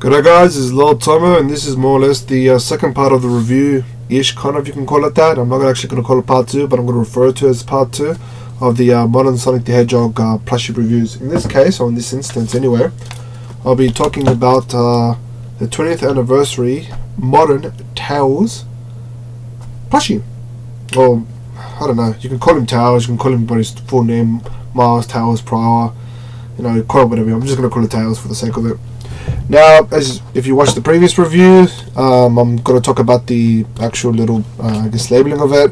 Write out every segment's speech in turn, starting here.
G'day guys, this is Lord Tomo, and this is more or less the second part of the review-ish, kind of, you can call it that. I'm not actually going to call it part 2, but I'm going to refer to it as part 2 of the modern Sonic the Hedgehog plushie reviews. In this case, or in this instance anyway, I'll be talking about the 20th anniversary modern Tails plushie. Well, I don't know, you can call him Tails, you can call him by his full name, Miles, Tails, Pryor, you know, call it whatever. I'm just going to call it Tails for the sake of it. Now, as if you watched the previous review, I'm going to talk about the actual little, labeling of it.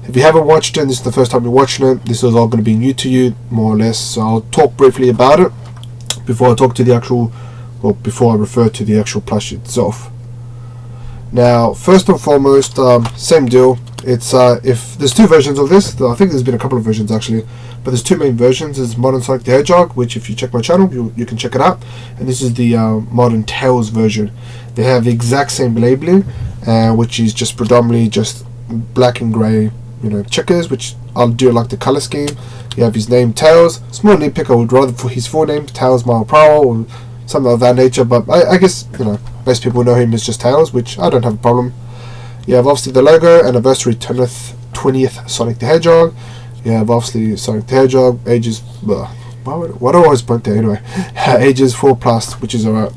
If you haven't watched it, and this is the first time you're watching it, this is all going to be new to you, more or less. So I'll talk briefly about it before I talk to the actual, or before I refer to the actual plushie itself. Now, first and foremost, same deal. It's if there's two versions of this. I think there's been a couple of versions actually, but there's two main versions. There's Modern Sonic the Hedgehog, which if you check my channel, you can check it out, and this is the Modern Tails version. They have the exact same labeling, which is just predominantly just black and grey, you know, checkers, which I'll do like the color scheme. You have his name Tails. Small nitpick, I would rather for his full name Tails Mile Prowl or something of that nature, but I guess, you know, most people know him as just Tails, which I don't have a problem. You have obviously the logo, anniversary 20th Sonic the Hedgehog. You have obviously Sonic the Hedgehog, ages, why do I always point there anyway? Ages 4+, which is alright.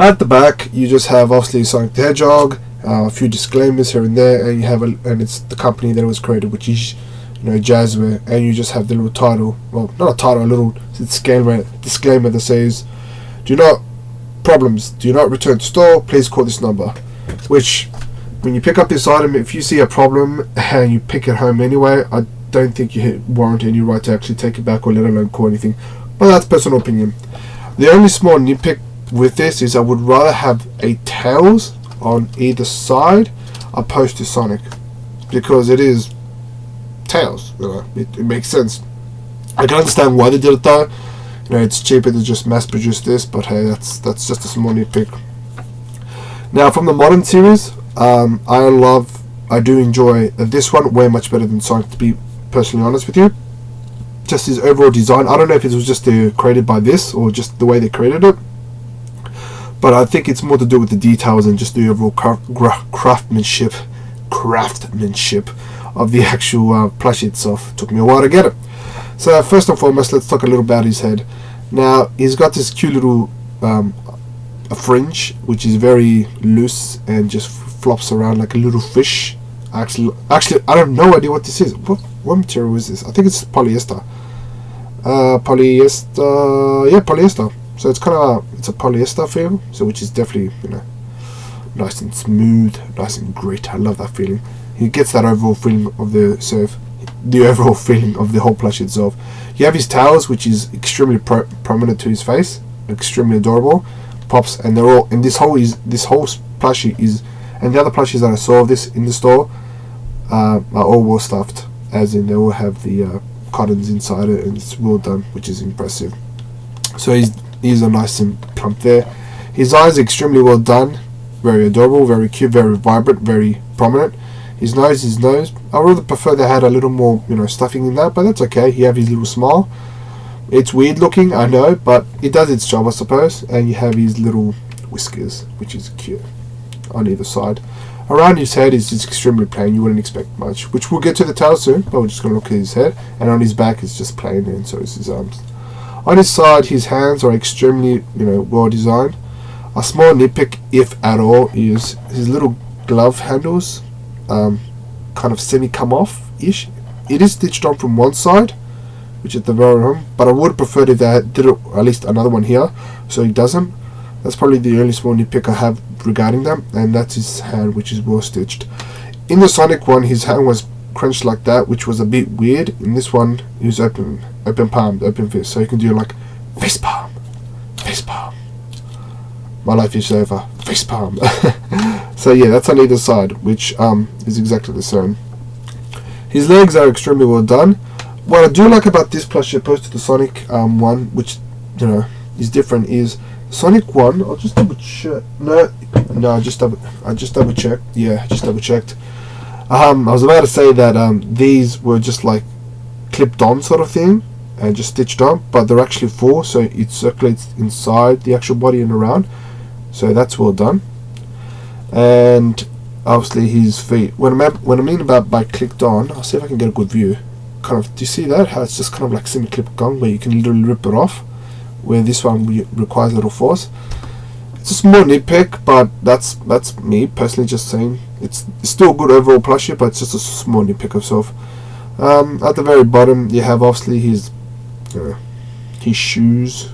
At the back, you just have obviously Sonic the Hedgehog, a few disclaimers here and there, and you have and it's the company that it was created, which is, you know, Jazzware, and you just have the little title, well, not a title, a little disclaimer that says, do not return to store, please call this number. Which, when you pick up this item, if you see a problem and you pick it home anyway, I don't think you warrant any right to actually take it back or let alone call anything, but that's personal opinion. The only small nitpick with this is I would rather have a Tails on either side opposed to Sonic, because it is Tails, you know, it makes sense. I can understand why they did it though, you know, it's cheaper to just mass produce this, but hey, that's just a small nitpick. Now, from the modern series, I do enjoy this one way much better than Sonic, to be personally honest with you. Just his overall design, I don't know if it was just created by this or just the way they created it, but I think it's more to do with the details and just the overall craftsmanship of the actual plushie itself. It took me a while to get it. So first and foremost, let's talk a little about his head. Now, he's got this cute little a fringe, which is very loose and just flops around like a little fish. Actually, I have no idea what this is. What material is this? I think it's polyester. Polyester. So it's kind of it's a polyester feel. So which is definitely, you know, nice and smooth, nice and great. I love that feeling. He gets that overall feeling of the overall feeling of the whole plushie itself. You have his tails, which is extremely prominent to his face, extremely adorable. Pops, and they're all, and this whole plushie is, and the other plushies that I saw of this in the store are all well stuffed, as in they all have the cottons inside it, and it's well done, which is impressive. So he's a nice and plump there. His eyes are extremely well done, very adorable, very cute, very vibrant, very prominent. His nose, I would prefer they had a little more, you know, stuffing in that, but that's okay. He have his little smile. It's weird looking, I know, but it does its job, I suppose. And you have his little whiskers, which is cute, on either side. Around his head is just extremely plain. You wouldn't expect much, which we'll get to the tail soon, but we're just going to look at his head. And on his back is just plain, and so is his arms. On his side, his hands are extremely, you know, well designed. A small nitpick, if at all, is his little glove handles kind of semi come off-ish. It is stitched on from one side, which is the very home, but I would prefer if they did it, at least another one here, so he doesn't. That's probably the only small nitpick I have regarding them, and that's his hand, which is well stitched. In the Sonic one, his hand was crunched like that, which was a bit weird. In this one, he was open palmed, open fist, so you can do like fist palm, my life is over, fist palm. So yeah, that's on either side, which is exactly the same. His legs are extremely well done. What I do like about this plushie opposed to the Sonic one, which, you know, is different, is Sonic one. I'll just double check. No, I just double checked. Yeah, just double checked. I was about to say that these were just like clipped on sort of thing and just stitched on, but they're actually full, so it circulates inside the actual body and around. So that's well done. And obviously his feet. What I mean about by clicked on, I'll see if I can get a good view. Kind of, do you see that? How it's just kind of like semi-clip gun where you can literally rip it off. Where this one requires a little force. It's a small nitpick, but that's me personally just saying. It's still a good overall plushie, but it's just a small nitpick of self. At the very bottom, you have obviously his shoes,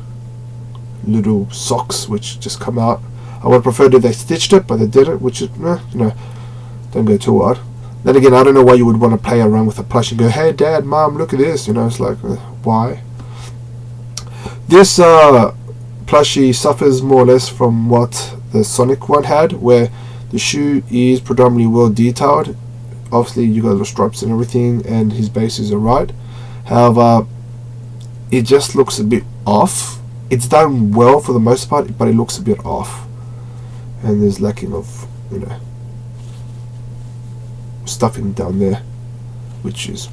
little socks, which just come out. I would prefer that they stitched it, but they didn't, which is, don't go too hard. Then again, I don't know why you would want to play around with a plush and go, hey dad, mom, look at this, it's like, why? This plushie suffers more or less from what the Sonic one had, where the shoe is predominantly well detailed. Obviously you got the stripes and everything, and his bases are right. However, it just looks a bit off. It's done well for the most part, but it looks a bit off. And there's lacking of, stuffing down there, which is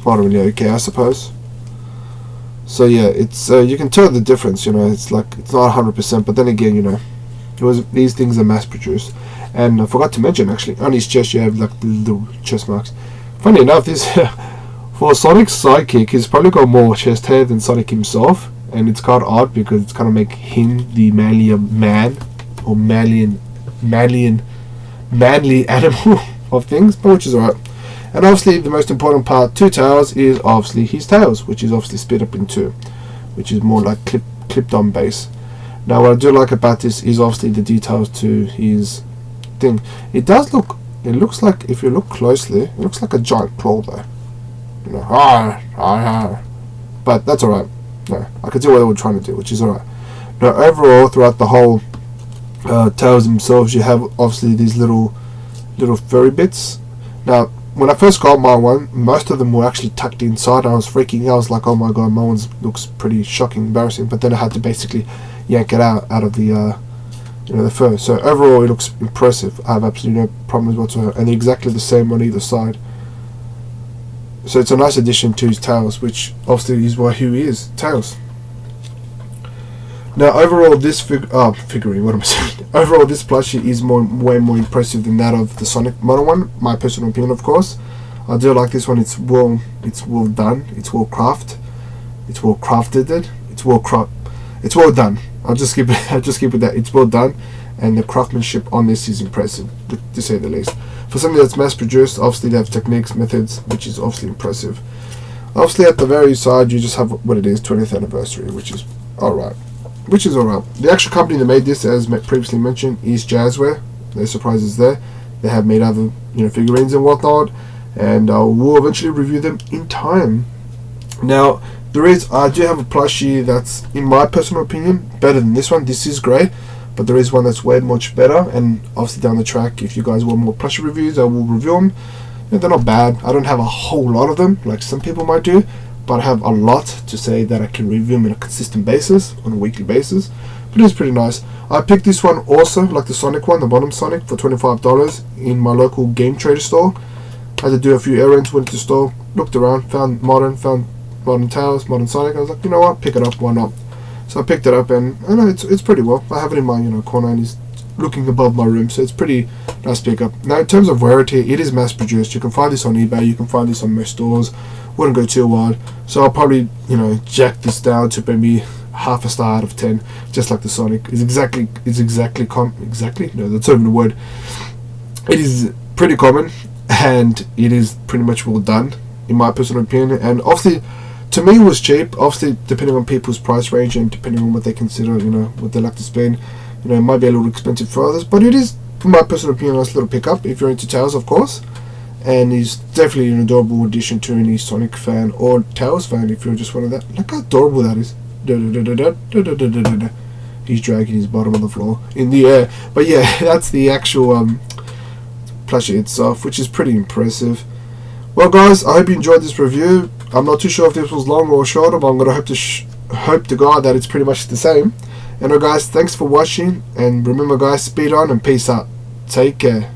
moderately okay, I suppose. So yeah, it's you can tell the difference. It's like it's not 100%, but then again, these things are mass produced. And I forgot to mention, actually, on his chest you have like the little chest marks. Funny enough, this for Sonic's sidekick, he's probably got more chest hair than Sonic himself, and it's kind of odd because it's kind of make him the manlier man, or manly animal of things, but which is alright. And obviously the most important part to tails is obviously his tails, which is obviously split up in two, which is more like clipped on base. Now what I do like about this is obviously the details to his thing. It looks like, if you look closely, it looks like a giant claw though. But that's alright. No, I can see what they were trying to do, which is alright. Now overall, throughout the whole tails themselves, you have obviously these little furry bits. Now when I first got my one, most of them were actually tucked inside. I was freaking out. I was like, oh my god, my one looks pretty shocking, embarrassing. But then I had to basically yank it out of the the fur. So overall it looks impressive. I have absolutely no problems whatsoever, and they're exactly the same on either side. So it's a nice addition to his tails, which obviously is who he is, tails. Now overall this figurine, what am I saying? Overall this plushie is way more impressive than that of the Sonic model one, my personal opinion of course. I do like this one. It's well done, it's well crafted, it's well done. I'll just keep it that it's well done, and the craftsmanship on this is impressive, to say the least. For something that's mass produced, obviously they have techniques, methods, which is obviously impressive. Obviously at the very side you just have what it is, 20th anniversary, which is alright. The actual company that made this, as previously mentioned, is Jazzware. No surprises there. They have made other figurines and whatnot, and I will eventually review them in time. Now I do have a plushie that's, in my personal opinion, better than this one. This is great, but there is one that's way much better, and obviously down the track, if you guys want more plushie reviews, I will review them. They're not bad. I don't have a whole lot of them like some people might do, but I have a lot to say that I can review them on a consistent basis, on a weekly basis. But it's pretty nice. I picked this one also, like the Sonic one, the bottom Sonic, for $25 in my local game trader store. I had to do a few errands, went to the store, looked around, found modern tails, modern Sonic. I was like, you know what, pick it up, why not? So I picked it up, and I know it's pretty well. I have it in my corner, and it's looking above my room, so it's pretty nice pickup. Now in terms of rarity, it is mass produced. You can find this on eBay, you can find this on most stores. Wouldn't go too wide, so I'll probably jack this down to maybe half a star out of 10, just like the Sonic. It's exactly no, that's not even a word. It is pretty common, and it is pretty much well done in my personal opinion. And obviously to me it was cheap. Obviously depending on people's price range and depending on what they consider, what they like to spend, it might be a little expensive for others, but it is, in my personal opinion, a nice little pickup if you're into tails, of course. And he's definitely an adorable addition to any Sonic fan or Tails fan if you're just one of that. Look how adorable that is. He's dragging his bottom on the floor in the air. But yeah, that's the actual plushie itself, which is pretty impressive. Well guys, I hope you enjoyed this review. I'm not too sure if this was long or shorter, but I'm going to hope to God that it's pretty much the same. Anyway guys, thanks for watching, and remember guys, speed on and peace out. Take care.